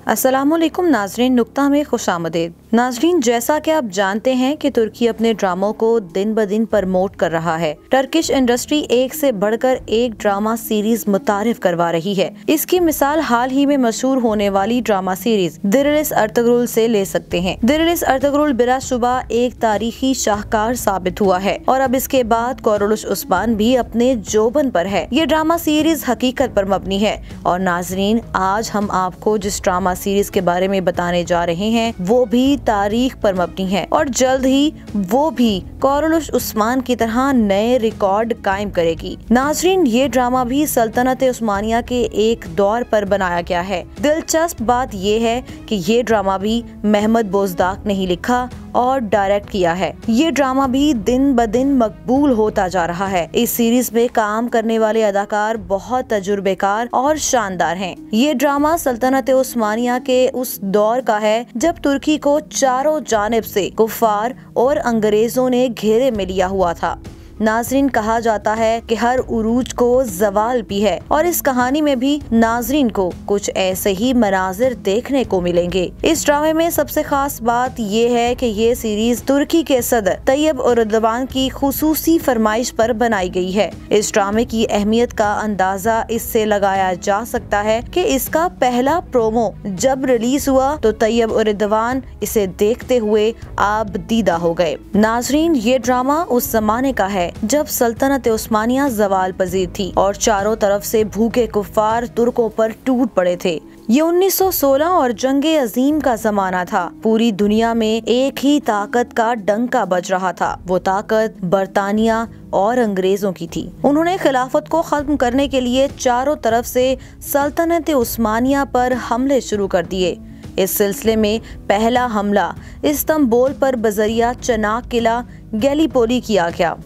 अस्सलामुअलैकुम नाजरीन, नुक्ता में खुशामदीद। नाजरीन, जैसा कि आप जानते हैं कि तुर्की अपने ड्रामों को दिन ब दिन प्रमोट कर रहा है। टर्किश इंडस्ट्री एक से बढ़कर एक ड्रामा सीरीज मुतारिफ करवा रही है। इसकी मिसाल हाल ही में मशहूर होने वाली ड्रामा सीरीज दिरिलिस अर्तुगरुल से ले सकते हैं। दिरिलिस अर्तुगरुल बिलाशुबा एक तारीखी शाहकार साबित हुआ है और अब इसके बाद कोरोलुश उस्मान भी अपने जोबन पर है। ये ड्रामा सीरीज हकीकत पर मबनी है और नाजरीन, आज हम आपको जिस ड्रामा सीरीज के बारे में बताने जा रहे हैं वो भी तारीख पर मबनी है और जल्द ही वो भी कोरोलुश उस्मान की तरह नए रिकॉर्ड कायम करेगी। नाजरीन, ये ड्रामा भी सल्तनत उस्मानिया के एक दौर पर बनाया गया है। दिलचस्प बात ये है कि ये ड्रामा भी महमद बोजदाक ने ही लिखा और डायरेक्ट किया है। ये ड्रामा भी दिन ब दिन मकबूल होता जा रहा है। इस सीरीज में काम करने वाले अदाकार बहुत तजुर्बेकार और शानदार हैं। ये ड्रामा सल्तनत उस्मानिया के उस दौर का है जब तुर्की को चारों जानिब से कुफार और अंग्रेजों ने घेरे में लिया हुआ था। नाजरीन, कहा जाता है कि हर उरूज को जवाल भी है और इस कहानी में भी नाजरीन को कुछ ऐसे ही मनाजिर देखने को मिलेंगे। इस ड्रामे में सबसे खास बात ये है कि ये सीरीज तुर्की के सदर तैयब एर्दोगान की खुसूसी फरमाइश पर बनाई गई है। इस ड्रामे की अहमियत का अंदाजा इससे लगाया जा सकता है कि इसका पहला प्रोमो जब रिलीज हुआ तो तैयब एर्दोगान इसे देखते हुए आप दीदा हो गए। नाजरीन, ये ड्रामा उस जमाने का है जब सल्तनत उस्मानिया जवाल पजीर थी और चारों तरफ से भूखे कुफार तुर्कों पर टूट पड़े थे। ये 1916 और जंगे अजीम का जमाना था। पूरी दुनिया में एक ही ताकत का डंका बज रहा था। वो ताकत बरतानिया और अंग्रेजों की थी। उन्होंने खिलाफत को खत्म करने के लिए चारों तरफ से सल्तनत उस्मानिया पर हमले शुरू कर दिए। इस सिलसिले में पहला हमला इस्तांबुल पर बजरिया चनाक किला गैलीपोली किया गया।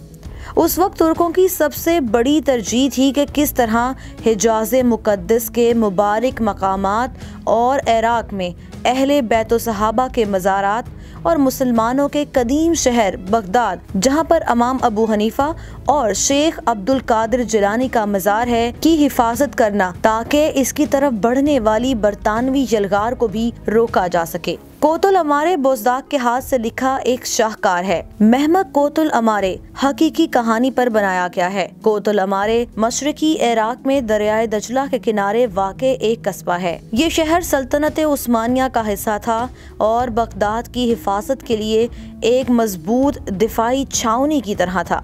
उस वक्त तुर्कों की सबसे बड़ी तरजीह थी कि किस तरह हिजाज़ मुक़द्दस के मुबारक मकामात और इराक में अहले बैतो सहाबा के मज़ारात और मुसलमानों के कदीम शहर बगदाद, जहां पर इमाम अबू हनीफा और शेख अब्दुल कादिर जिलानी का मज़ार है, की हिफाजत करना ताकि इसकी तरफ बढ़ने वाली बरतानवी यलगार को भी रोका जा सके। कोतुल अमारे बोजदाक के हाथ से लिखा एक शाहकार है। महमद कोतुल अमारे हकीकी कहानी पर बनाया गया है। कोतुल अमारे मशरकी इराक में दरियाए दजला के किनारे वाक़े एक कस्बा है। ये शहर सल्तनत उस्मानिया का हिस्सा था और बगदाद की हिफाजत के लिए एक मजबूत दिफाई छावनी की तरह था।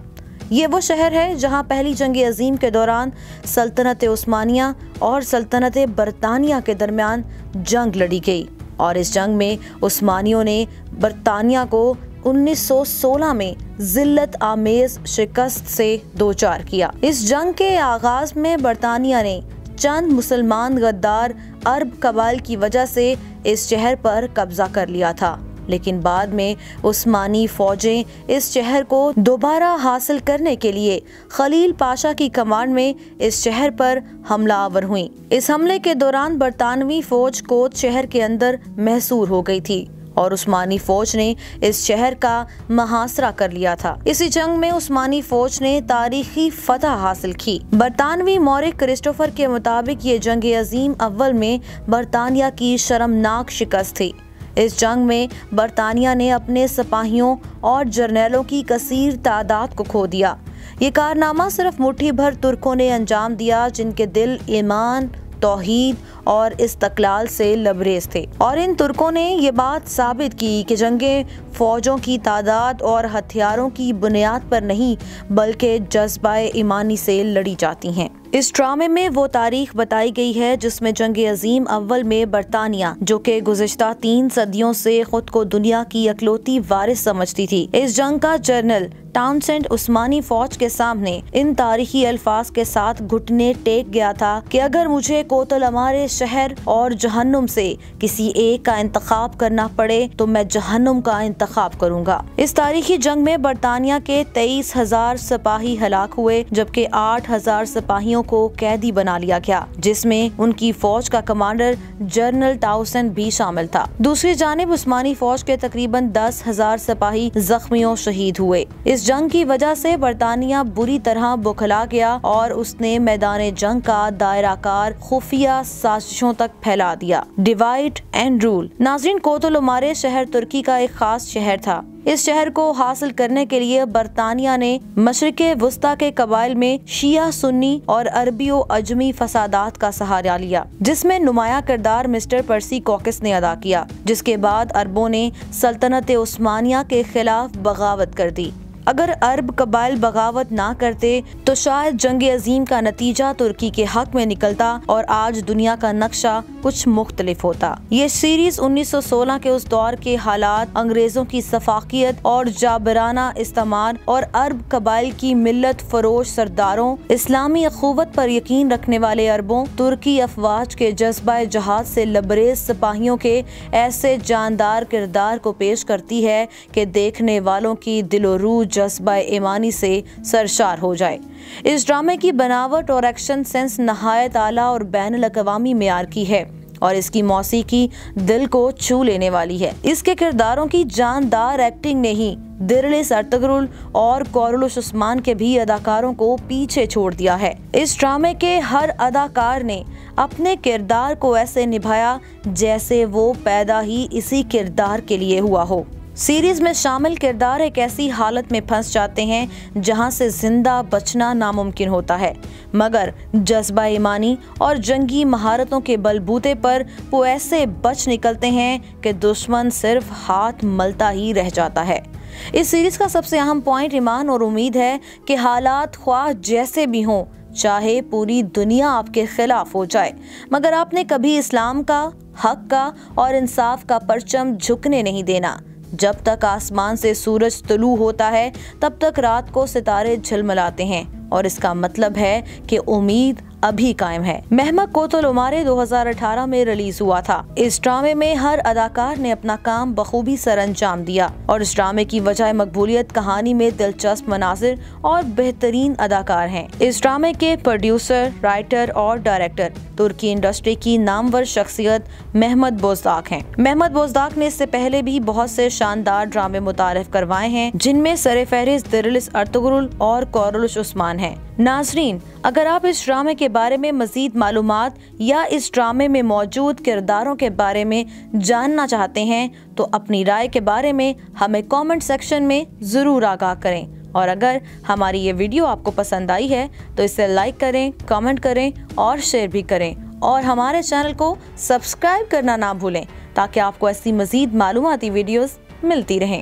ये वो शहर है जहां पहली जंग अजीम के दौरान सल्तनत उस्मानिया और सल्तनत बरतानिया के दरमियान जंग लड़ी गई और इस जंग में उस्मानियों ने बरतानिया को 1916 में जिल्लत आमेज शिकस्त से दोचार किया। इस जंग के आगाज में बरतानिया ने चंद मुसलमान गद्दार अरब कबाइल की वजह से इस शहर पर कब्जा कर लिया था, लेकिन बाद में उस्मानी फौजें इस शहर को दोबारा हासिल करने के लिए खलील पाशा की कमांड में इस शहर पर हमला आवर हुई। इस हमले के दौरान बरतानवी फौज कोत शहर के अंदर महसूर हो गई थी और उस्मानी फौज ने इस शहर का मुहासरा कर लिया था। इसी जंग में उस्मानी फौज ने तारीखी फतह हासिल की। बरतानवी मौरिक क्रिस्टोफर के मुताबिक ये जंग अजीम अव्वल में बरतानिया की शर्मनाक शिकस्त थी। इस जंग में बरतानिया ने अपने सिपाहियों और जर्नैलों की कसीर तादाद को खो दिया। ये कारनामा सिर्फ मुट्ठी भर तुर्कों ने अंजाम दिया जिनके दिल ईमान, तौहीद और इस्तकलाल से लबरेज थे और इन तुर्कों ने ये बात साबित की कि जंगें फौजों की तादाद और हथियारों की बुनियाद पर नहीं बल्कि जज्बाए ईमानी से लड़ी जाती हैं। इस ड्रामे में वो तारीख बताई गई है जिसमें जंग अजीम अव्वल में बरतानिया, जो कि गुज़िश्ता 3 सदियों से खुद को दुनिया की अकलौती वारिस समझती थी, इस जंग का जर्नल टाउनसेंड उस्मानी फौज के सामने इन तारीखी अल्फाज के साथ घुटने टेक गया था कि अगर मुझे कोतुल अमारे शहर और जहन्नुम से किसी एक का इंतखाब करना पड़े तो मैं जहन्नुम का इंतखाब करूंगा। इस तारीखी जंग में बरतानिया के 23,000 सिपाही हलाक हुए जबकि 8,000 सिपाहियों को कैदी बना लिया गया, जिसमें उनकी फौज का कमांडर जनरल टाउसेंड भी शामिल था। दूसरी जानिब उस्मानी फौज के तकरीबन 10,000 सिपाही जख्मी और शहीद हुए। इस जंग की वजह से बरतानिया बुरी तरह बौखला गया और उसने मैदान जंग का दायराकार खुफिया साजिश कोशिशों तक फैला दिया। Divide and rule. नाज़रीन, कोतल उमारे शहर तुर्की का एक खास शहर था। इस शहर को हासिल करने के लिए बरतानिया ने मशरिक़े वुस्ता के कबाइल में शिया, सुन्नी और अरबियो अजमी फसादात का सहारा लिया, जिसमें नुमाया किरदार मिस्टर पर्सी कॉकस ने अदा किया, जिसके बाद अरबों ने सल्तनत उस्मानिया के खिलाफ बगावत कर दी। अगर अरब कबाइल बगावत ना करते तो शायद जंग अजीम का नतीजा तुर्की के हक में निकलता और आज दुनिया का नक्शा कुछ मुख्तलिफ होता। ये सीरीज 1916 के उस दौर के हालात, अंग्रेजों की सफाकियत और जाबराना इस्तेमाल और अरब कबाइल की मिल्लत फरोश सरदारों, इस्लामी अखुवत पर यकीन रखने वाले अरबों, तुर्की अफवाज के जज्बा जहाद से लबरेज सिपाहियों के ऐसे जानदार किरदार को पेश करती है कि देखने वालों की दिलो रूह जज्बा ईमानी से सरशार हो जाए। इस ड्रामे की बनावट और एक्शन सेंस नहायत आला और बैनुल अक़वामी मेयार की है और इसकी मौसीकी दिल को छू लेने वाली है। इसके किरदारों की जानदार एक्टिंग ने ही दिरलिस अर्तुगरुल और कोरलुश उस्मान के भी अदाकारों को पीछे छोड़ दिया है। इस ड्रामे के हर अदाकार ने अपने किरदार को ऐसे निभाया जैसे वो पैदा ही इसी किरदार के लिए हुआ हो। सीरीज में शामिल किरदार एक ऐसी हालत में फंस जाते हैं जहां से जिंदा बचना नामुमकिन होता है, मगर जज्बा ईमानी और जंगी महारतों के बलबूते पर वो ऐसे बच निकलते हैं कि दुश्मन सिर्फ हाथ मलता ही रह जाता है। इस सीरीज का सबसे अहम पॉइंट ईमान और उम्मीद है कि हालात ख्वाह जैसे भी हों, चाहे पूरी दुनिया आपके खिलाफ हो जाए, मगर आपने कभी इस्लाम का, हक का और इंसाफ का परचम झुकने नहीं देना। जब तक आसमान से सूरज तुलू होता है तब तक रात को सितारे झिलमिलाते हैं और इसका मतलब है कि उम्मीद अभी कायम है। मेहमत कोतल उमारे 2018 में रिलीज हुआ था। इस ड्रामे में हर अदाकार ने अपना काम बखूबी सरअंजाम दिया और इस ड्रामे की वजह मकबूलियत कहानी में दिलचस्प मनाजिर और बेहतरीन अदाकार हैं। इस ड्रामे के प्रोड्यूसर, राइटर और डायरेक्टर तुर्की इंडस्ट्री की नामवर शख्सियत मेहमत बोजदाक हैं। मेहमत बोजदाक ने इससे पहले भी बहुत से शानदार ड्रामे मुतारिफ करवाए हैं, जिनमें सर-ए-फहरिस्त दिरलिस अर्तुगरुल और कोरलुश उस्मान हैं। नाजरीन, अगर आप इस ड्रामे के बारे में मजीद मालूमात या इस ड्रामे में मौजूद किरदारों के बारे में जानना चाहते हैं तो अपनी राय के बारे में हमें कमेंट सेक्शन में ज़रूर आगाह करें। और अगर हमारी ये वीडियो आपको पसंद आई है तो इसे लाइक करें, कमेंट करें और शेयर भी करें और हमारे चैनल को सब्सक्राइब करना ना भूलें ताकि आपको ऐसी मजीद मालूमाती वीडियोस मिलती रहें।